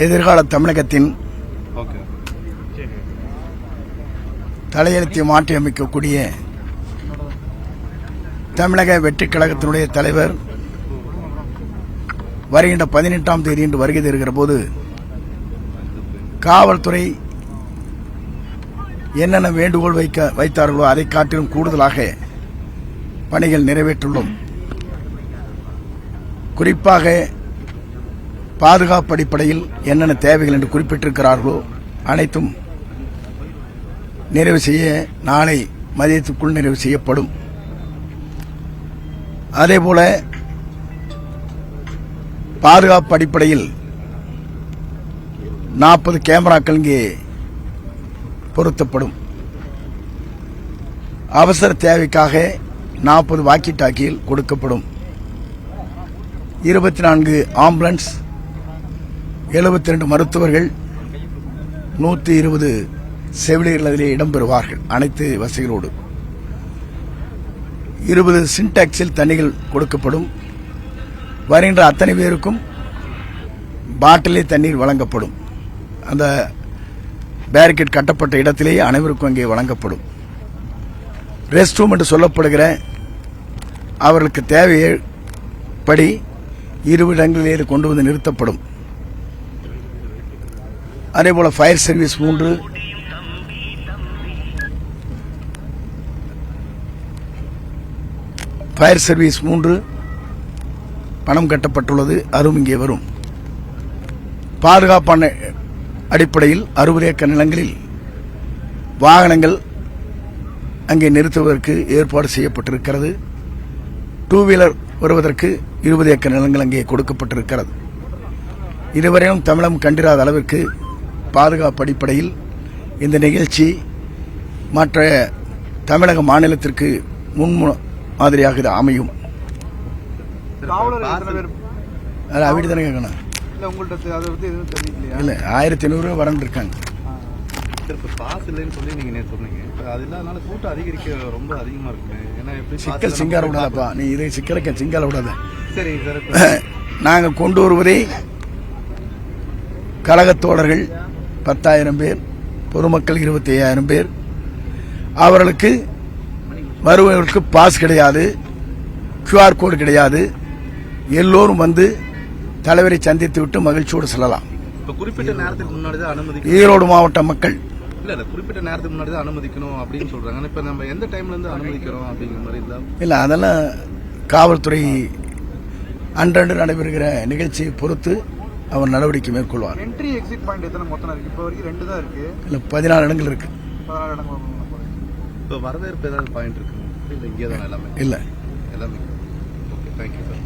எதிர்கால தமிழகத்தின் தலையெழுத்தை மாற்றியமைக்கக்கூடிய தமிழக வெற்றிக் கழகத்தினுடைய தலைவர் வருகின்ற 18ஆம் தேதி என்று வருகை தருகிற போது காவல்துறை என்னென்ன வேண்டுகோள் வைத்தார்களோ அதை காட்டிலும் கூடுதலாக பணிகள் நிறைவேற்றுள்ளோம். குறிப்பாக பாதுகாப்பு அடிப்படையில் என்னென்ன தேவைகள் என்று குறிப்பிட்டிருக்கிறார்களோ அனைத்தும் நிறைவு செய்ய நாளை மதியத்துக்குள் நிறைவு செய்யப்படும். அதேபோல பாதுகாப்பு அடிப்படையில் 40 கேமராக்கள் இங்கே பொருத்தப்படும். அவசர தேவைக்காக 40 வாக்கி டாக்கிகள் கொடுக்கப்படும். 24 ஆம்புலன்ஸ், 72 மருத்துவர்கள், 120 செவிலியர்கள் அதிலே இடம்பெறுவார்கள். அனைத்து வசதிகளோடு 20 சின்டாக்ஸில் தண்ணிகள் கொடுக்கப்படும். வருகின்ற அத்தனை பேருக்கும் பாட்டிலே தண்ணீர் வழங்கப்படும். அந்த பேரிகேட் கட்டப்பட்ட இடத்திலேயே அனைவருக்கும் அங்கே வழங்கப்படும். ரெஸ்ட் ரூம் என்று சொல்லப்படுகிற அவர்களுக்கு தேவைப்படி 20 இடங்களிலே கொண்டு வந்து நிறுத்தப்படும். அதேபோல ஃபயர் சர்வீஸ் 3, ஃபயர் சர்வீஸ் 3 பணம் கட்டப்பட்டுள்ளது. அதுவும் இங்கே வரும். பாதுகாப்பான அடிப்படையில் 60 ஏக்கர் நிலங்களில் வாகனங்கள் அங்கே நிறுத்துவதற்கு ஏற்பாடு செய்யப்பட்டிருக்கிறது. 2 வீலர் வருவதற்கு 20 ஏக்கர் நிலங்கள் அங்கே கொடுக்கப்பட்டிருக்கிறது. இதுவரையும் தமிழகம் கண்டிராத அளவிற்கு பாதுகாப்பு அடிப்படையில் இந்த நிகழ்ச்சி மற்ற தமிழக மாநிலத்திற்கு முன்மாதிரியாக இது அமையும். வீடு தானே கேட்கணும். இல்ல 1500 வரண்டு இருக்காங்க. சிக்கல் சிங்கார விடாதப்பா, நீ இதை சிக்கலுக்கு சிங்கால விடாத. நாங்க கொண்டு வருவதை கழகத்தோழர்கள் 10,000 பேர், பொதுமக்கள் 25,000 பேர். அவர்களுக்கு வருவதற்கு பாஸ் கிடையாது, QR கோடு கிடையாது. எல்லோரும் வந்து தலைவரை சந்தித்து விட்டு மகிழ்ச்சியோடு செல்லலாம். குறிப்பிட்ட நேரத்துக்கு முன்னாடி தான் அனுமதி. ஈரோடு மாவட்ட மக்கள் இல்ல குறிப்பிட்ட நேரத்துக்கு முன்னாடி தான் அனுமதிக்கணும் அப்படின்னு சொல்றாங்க. இப்ப நம்ம எந்த டைம்ல இருந்து அனுமதிக்கிறோம் அப்படிங்கிற மாதிரி இல்ல, அதெல்லாம் காவல்துறை அன்றன்று நடைபெறுகிற நிகழ்ச்சியை பொறுத்து அவர் நடவடிக்கை மேற்கொள்வார். என்ட்ரி எக்ஸிட் பாயிண்ட் எத்தனை மொத்தம் இருக்கு? இப்போ வரைக்கும் 2 தான் இருக்கு. இல்ல 14 இடங்கள் இருக்கு. 14 இடங்கள். இப்போ வரவேற்பு ஏதாவது பாயிண்ட் இருக்கு? இல்ல இங்கே தான் எல்லாமே. இல்ல எல்லாமே. Okay, thank you sir.